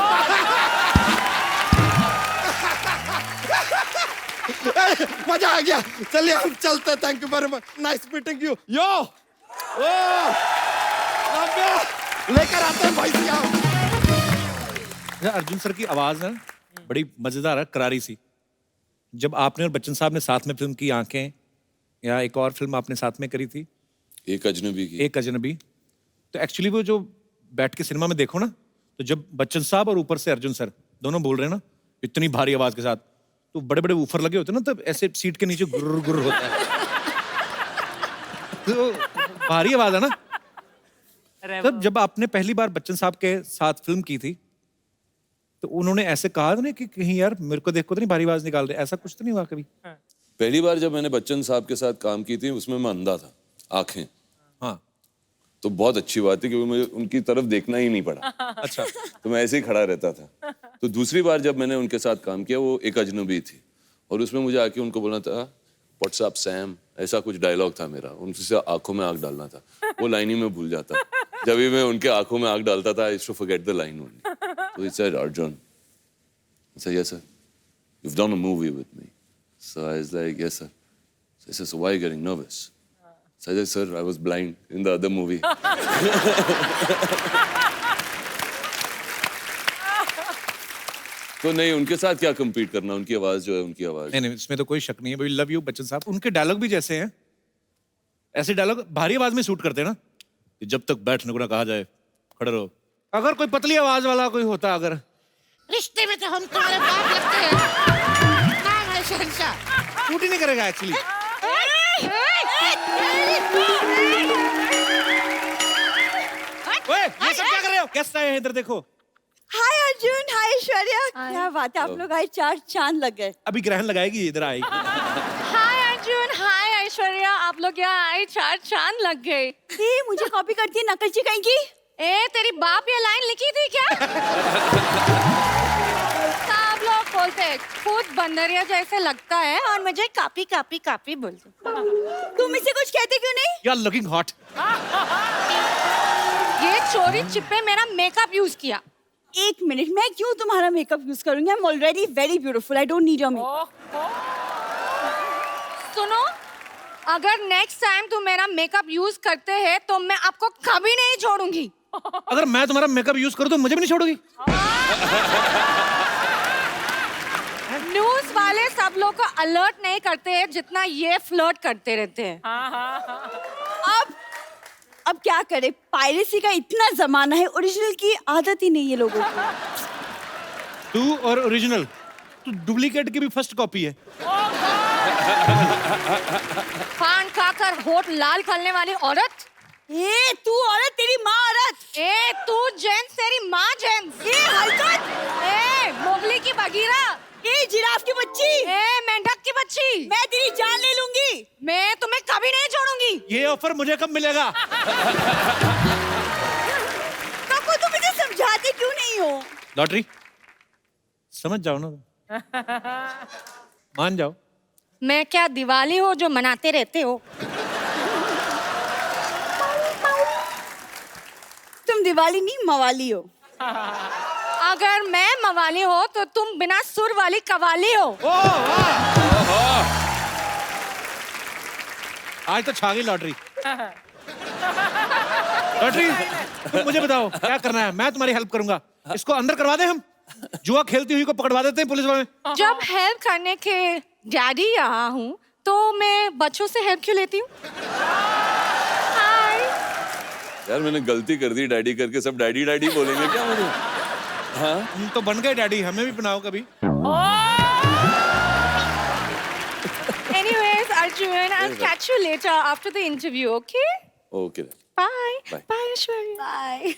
मजा आ गया, चलिए हम चलते, thank you very much, nice meeting you. यो लेकर आते हैं भैंसिया। अर्जुन सर की आवाज है बड़ी मजेदार है, करारी सी। जब आपने और बच्चन साहब ने साथ में फिल्म की आंखें, या एक और फिल्म आपने साथ में करी थी, एक अजनबी की। एक अजनबी, तो एक्चुअली वो जो बैठ के सिनेमा में देखो ना, तो जब बच्चन साहब और ऊपर से अर्जुन सर दोनों बोल रहे हैं ना इतनी भारी आवाज के साथ, तो बड़े बड़े ऊफर लगे होते हैं ना, तब ऐसे सीट के नीचे गुर्र गुर्र होता है। तो भारी आवाज है ना। तब जब आपने पहली बार बच्चन साहब के साथ फिल्म की थी तो उन्होंने ऐसे कहा था ना कि कहीं यार मेरे को देखो तो नहीं भारी आवाज निकाल रहे, ऐसा कुछ तो नहीं हुआ कभी? पहली बार जब मैंने बच्चन साहब के साथ काम की थी उसमें मैं अंधा था, आंखें। हाँ। तो बहुत अच्छी बात है क्योंकि मुझे उनकी तरफ देखना ही नहीं पड़ा। अच्छा। तो मैं ऐसे ही खड़ा रहता था। तो दूसरी बार जब मैंने उनके साथ काम किया वो एक अजनबी थी और उसमें मुझे आके उनको बोलना था व्हाट्स अप सैम, ऐसा कुछ डायलॉग था मेरा, उनसे आंखों में आंख डालना था। वो लाइन ही मैं भूल जाता। जब भी मैं उनके आंखों में आंख डालता था I used to forget the line only. So he said, Arjun. I said, yes, sir. You've done a movie with me. So I was like, yes, sir. So he said, so why are you getting nervous? So I said, sir, I was blind in the other movie. तो नहीं, उनके साथ क्या compete करना, उनकी आवाज जो है उनकी आवाज। नहीं, इसमें तो कोई शक नहीं है। भाई लव यू बच्चन साहब, उनके डायलॉग भी जैसे हैं, ऐसे डायलॉग भारी आवाज में शूट करते हैं ना, कि जब तक बैठने को ना कहा जाए खड़े रहो। अगर कोई पतली आवाज वाला कोई होता, अगर रिश्ते में तो हम तुम्हारे बाप लगते हैं। नाम है शहंशाह। शूट ही नहीं करेगा एक्चुअली। ओए, ये सब क्या कर रहे हो? गेस्ट आए हैं, इधर देखो। हाय अर्जुन, हाय ऐश्वर्या, क्या बात है, आप लोग आज 4 चांद लग गए। अभी ग्रहण लगाएगी, इधर आएगी। हाय अर्जुन, हाय ऐश्वर्या, आप लोग यहाँ आए 4 चांद लग गए। ये मुझे कॉपी करती है, नकलची कहीं की। ए तेरी बाप ये लाइन लिखी थी क्या? सब लोग बोलते हैं खुद बंदरिया जैसे लगता है और मुझे कापी कापी कापी बोलते। तुम इसे कुछ कहते क्यों नहीं? You are looking hot. ये चोरी चिप्पे मेरा मेकअप यूज किया। 1 मिनट, मैं क्यों तुम्हारा मेकअप यूज करूंगी? I am already very beautiful, I don't need your makeup. सुनो, अगर नेक्स्ट टाइम तुम मेरा मेकअप यूज करते हैं तो मैं आपको कभी नहीं छोड़ूंगी। अगर मैं तुम्हारा मेकअप यूज करूं तो मुझे भी नहीं छोड़ोगी? न्यूज वाले सब लोग को अलर्ट नहीं करते हैं जितना ये फ्लर्ट करते रहते हैं। अब क्या करे, पायरेसी का इतना जमाना है, ओरिजिनल की आदत ही नहीं है लोगों को। तू और ओरिजिनल, तू डुप्लीकेट की भी फर्स्ट कॉपी है। पान खाकर होठ लाल करने वाली औरत। ए तू औरत, तेरी माँ औरत। ए तू जेंट्स, तेरी माँ जेंट्स। ए हरकत। ए मोगली की बगीरा। ए जिराफ की बच्ची। ए मेंढक की बच्ची। मैं तेरी जान ले लूंगी। मैं तुम्हें कभी नहीं छोड़ूंगी। ये ऑफर मुझे कब मिलेगा? कपू, तुम मुझे समझाते क्यों नहीं हो? लॉटरी समझ जाओ ना, मान जाओ। मैं क्या दिवाली हो जो मनाते रहते हो? तुम दिवाली नहीं मवाली हो। अगर मैं मवाली हो तो तुम बिना सुर वाली कवाली हो। आज तो छा गई लॉटरी। लॉटरी, तुम मुझे बताओ क्या करना है, मैं तुम्हारी हेल्प करूंगा। इसको अंदर करवा दे, हम जुआ खेलती हुई को पकड़वा देते हैं पुलिस वाले। जब हेल्प करने के डैडी यहाँ हूँ तो मैं बच्चों से हेल्प क्यों लेती हूँ? हाय। यार मैंने गलती कर दी, डैडी करके सब डैडी डैडी बोलेंगे क्या मुझे? हाँ, हम तो बन गए डैडी, हमें भी बनाओ कभी। Anyways, Arjun, I'll catch you later after the interview, okay? Okay. Bye. Bye. Bye, Aishwarya. Bye.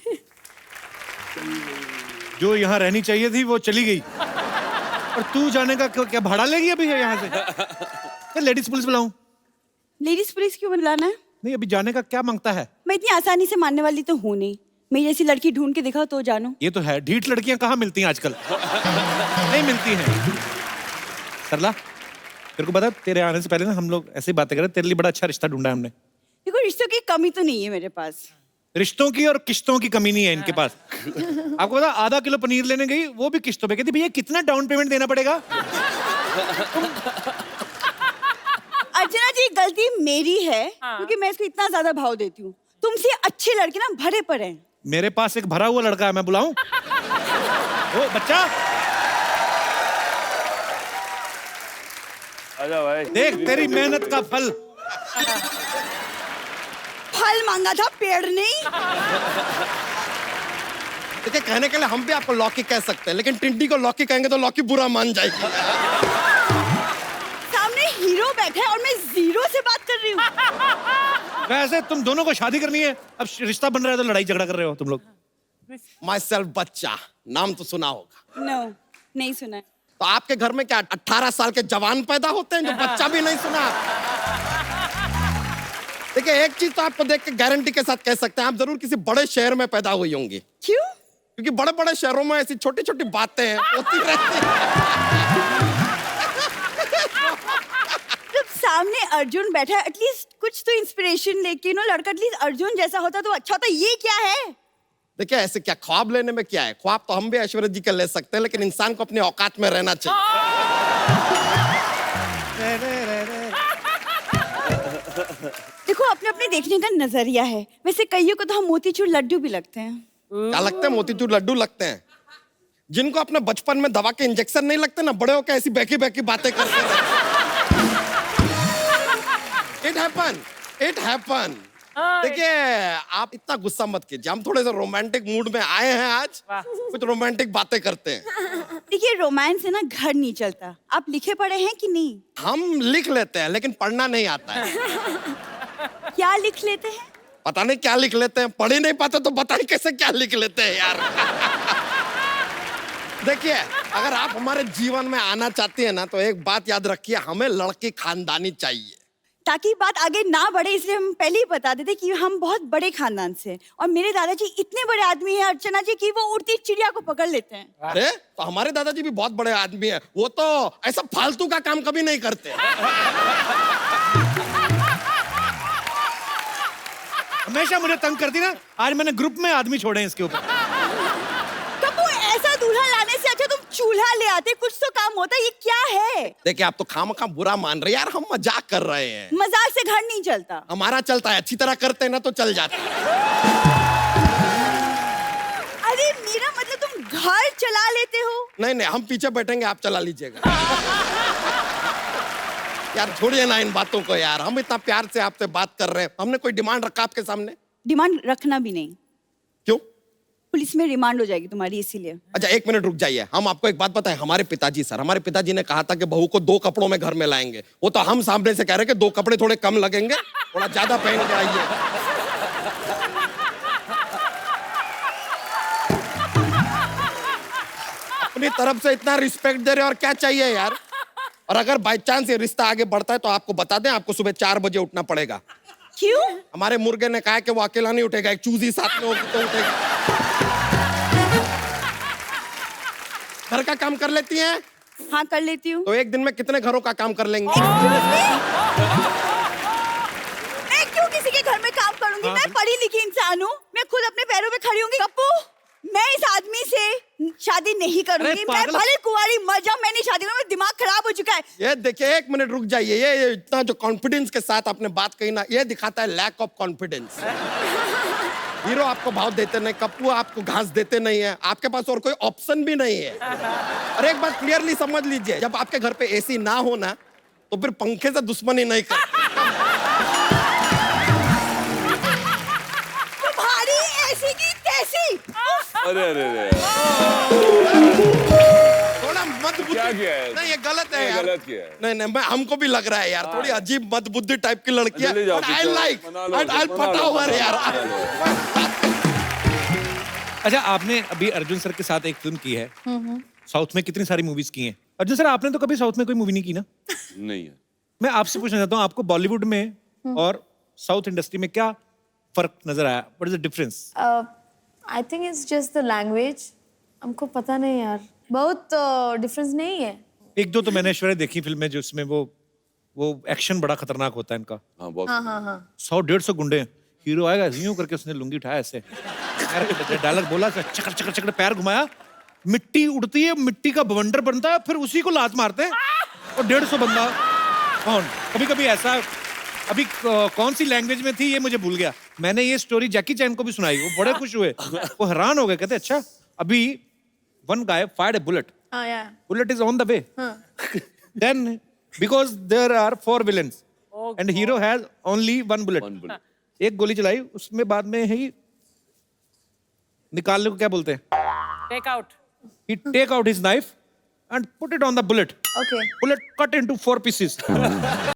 जो यहाँ रहनी चाहिए थी वो चली गई, और तू जाने का क्या भाड़ा लेगी अभी यहाँ से? क्या लेडीज पुलिस बुलाऊं? लेडीज पुलिस क्यों बुलाना है? नहीं, अभी जाने का क्या मांगता है? मैं इतनी आसानी से मानने वाली तो हूँ नहीं। मेरी जैसी लड़की ढूंढ के दिखाओ तो जानो। ये तो है, ढीठ लड़कियां कहाँ मिलती हैं आजकल? नहीं मिलती हैं। सरला, तेरे को पता तेरे आने से पहले ना हम लोग ऐसे ही बातें कर रहे, तेरे लिए बड़ा अच्छा रिश्ता ढूंढा है हमने। देखो, रिश्तों की कमी तो नहीं है मेरे पास। रिश्तों की और किश्तों की कमी नहीं है इनके पास। आपको पता, आधा किलो पनीर लेने गई, वो भी किश्तों पे। कहती भैया कितना डाउन पेमेंट देना पड़ेगा? अर्चना जी, गलती मेरी है क्योंकि मैं इसको इतना ज्यादा भाव देती हूँ। तुमसे अच्छी लड़के ना भरे पड़े हैं। मेरे पास एक भरा हुआ लड़का है, मैं बुलाऊं? ओ बच्चा, आजा भाई। देख तेरी मेहनत का फल। फल मांगा था, पेड़ नहीं। देखिए कहने के लिए हम भी आपको लौकी कह सकते हैं, लेकिन टिंटी को लौकी कहेंगे तो लौकी बुरा मान जाएगी। सामने हीरो बैठा है और मैं जीरो से बात कर रही हूँ। वैसे तुम दोनों को शादी करनी है, अब रिश्ता बन रहा है तो लड़ाई झगड़ा कर रहे हो तुम लोग। माई सेल्फ बच्चा, नाम तो सुना होगा। नो, नहीं सुना है। तो आपके घर में क्या 18 साल के जवान पैदा होते हैं जो बच्चा भी नहीं सुना? देखिए एक चीज तो आपको देख के गारंटी के साथ कह सकते हैं, आप जरूर किसी बड़े शहर में पैदा हुई होंगी। क्यों? क्योंकि बड़े बड़े शहरों में ऐसी छोटी छोटी बातें होती रहती हैं। जब सामने अर्जुन बैठा है, एटलीस्ट कुछ तो इंस्पिरेशन लेके लड़का एटलीस्ट अर्जुन जैसा होता तो अच्छा होता। ये क्या है? देखिए ऐसे क्या, ख्वाब लेने में क्या है? ख्वाब तो हम भी ऐश्वर्या जी के ले सकते हैं, लेकिन इंसान को अपनी औकात में रहना चाहिए। देखो अपने अपने देखने का नजरिया है। वैसे कईयों को तो हम मोतीचूर लड्डू भी लगते हैं। क्या लगते हैं? मोतीचूर लड्डू लगते हैं। जिनको अपने बचपन में दवा के इंजेक्शन नहीं लगते ना, बड़े होकर ऐसी बैकी बैकी बातें करते हैं। It happen. देखिए आप इतना गुस्सा मत कीजिए, हम थोड़े से रोमांटिक मूड में आए हैं आज, कुछ रोमांटिक बातें करते हैं। देखिए रोमांस से ना घर नहीं चलता। आप लिखे पढ़े हैं कि नहीं? हम लिख लेते हैं लेकिन पढ़ना नहीं आता है। क्या लिख लेते हैं? पता नहीं क्या लिख लेते हैं, पढ़ ही नहीं पाते तो बताइए कैसे क्या लिख लेते हैं यार। देखिए अगर आप हमारे जीवन में आना चाहती है ना, तो एक बात याद रखिए, हमें लड़की खानदानी चाहिए। ताकि बात आगे ना बढ़े इसलिए हम पहले ही बता देते कि हम बहुत बड़े खानदान से हैं। और मेरे दादाजी इतने बड़े आदमी हैं अर्चना जी कि वो उड़ती चिड़िया को पकड़ लेते हैं। अरे तो हमारे दादाजी भी बहुत बड़े आदमी हैं, वो तो ऐसा फालतू का काम कभी नहीं करते। हमेशा मुझे तंग करती ना, आज मैंने ग्रुप में आदमी छोड़े हैं इसके ऊपर। कबू ऐसा दूल्हा लाने से अच्छा तुम चूल्हा ले आते, कुछ तो काम होता। ये क्या है? देखिए आप तो खामखा बुरा मान रहे हैं यार, हम मजाक कर रहे हैं। मजाक से घर नहीं चलता। हमारा चलता है, अच्छी तरह करते हैं ना तो चल जाता है। अरे मेरा मतलब तुम घर चला लेते हो? नहीं नहीं, हम पीछे बैठेंगे, आप चला लीजिएगा। यार छोड़िए ना इन बातों को यार, हम इतना प्यार से आपसे बात कर रहे हैं, हमने कोई डिमांड रखा आपके सामने? डिमांड रखना भी नहीं। क्यों? पुलिस में रिमांड हो जाएगी तुम्हारी, इसीलिए। अच्छा एक मिनट रुक जाइए, हम आपको एक बात बताएं, हमारे पिताजी ने कहा था कि बहू को 2 कपड़ों में घर में लाएंगे। वो तो हम सामने से कह रहे हैं कि 2 कपड़े थोड़े कम लगेंगे, थोड़ा ज्यादा पहन के आइए। अपनी तरफ से इतना रिस्पेक्ट दे रहे और क्या चाहिए यार। और अगर बाई चांस ये रिश्ता आगे बढ़ता है तो आपको बता दें, आपको सुबह 4 बजे उठना पड़ेगा। क्यों? हमारे मुर्गे ने कहा कि वो अकेला नहीं उठेगा, एक चूजी साथ में होगी तो उठेगा। घर का काम कर लेती हैं? हाँ कर लेती हूँ। तो एक दिन में कितने घरों का काम कर लेंगे? मैं क्यों किसी के घर में काम करूंगी? मैं पढ़ी लिखी इंसान हूँ, मैं खुद अपने पैरों पे खड़ी होंगी। कप्पू मैं इस आदमी से शादी नहीं करूंगी। मैं भले कुंवारी मर जाऊं, मैं नहीं शादी करूंगी। मेरा दिमाग खराब हो चुका है। ये देखिए एक मिनट रुक जाइए, ये इतना जो कॉन्फिडेंस के साथ आपने बात कही ना, ये दिखाता है लैक ऑफ कॉन्फिडेंस। हीरो आपको भाव देते नहीं, कप्पू आपको घास देते नहीं है, आपके पास और कोई ऑप्शन भी नहीं है। और एक बात क्लियरली समझ लीजिए, जब आपके घर पे एसी ना हो ना, तो फिर पंखे से दुश्मनी नहीं कर। तुम्हारी ऐसी की तैसी। अरे अरे अरे थोड़ा मदबुद्धि। क्या किया है? नहीं ये गलत है ये यार। गलत किया है। नहीं मैं हमको भी लग रहा है यार, थोड़ी अजीब मदबुद्धि टाइप की लड़की है। चले जाओ, आई लाइक आई पटाओ यार। अच्छा आपने अभी अर्जुन सर के साथ एक फिल्म की है, साउथ में कितनी सारी मूवीज की हैं। अर्जुन सर आपने तो कभी साउथ में कोई मूवी नहीं की ना? नहीं है। मैं आपसे पूछना चाहता हूँ, आपको बॉलीवुड में और साउथ इंडस्ट्री में क्या फर्क नजर आया? What is the difference? I think it's just the language. हमको पता नहीं यार, बहुत डिफरेंस नहीं है। एक दो तो मैंने ऐश्वर्या देखी फिल्में जिसमें वो एक्शन बड़ा खतरनाक होता है इनका। हाँ बहुत। हाँ 100-150 गुंडे, हीरो आएगा यूं करके उसने लुंगी उठाया ऐसे, डायलॉग बोला, चकर चकर चकर पैर घुमाया, मिट्टी उड़ती है, मिट्टी का बवंडर बनता है, फिर उसी को लात मारते हैं और 150 बंदा। कौन कभी कभी ऐसा, अभी कौन सी लैंग्वेज में थी ये मुझे भूल गया। मैंने ये स्टोरी जैकी चैन को भी सुनाई, वो बड़े खुश हुए, वो हैरान हो गए, कहते अच्छा अभी one guy fired a bullet. yeah. Bullet is on the way. Then because there are 4 villains and hero has only 1 bullet. One bullet. एक गोली चलाई, उसमें बाद में ही निकालने को क्या बोलते हैं? Take out. He take out his knife and put it on the bullet. Okay. Bullet cut into 4 pieces.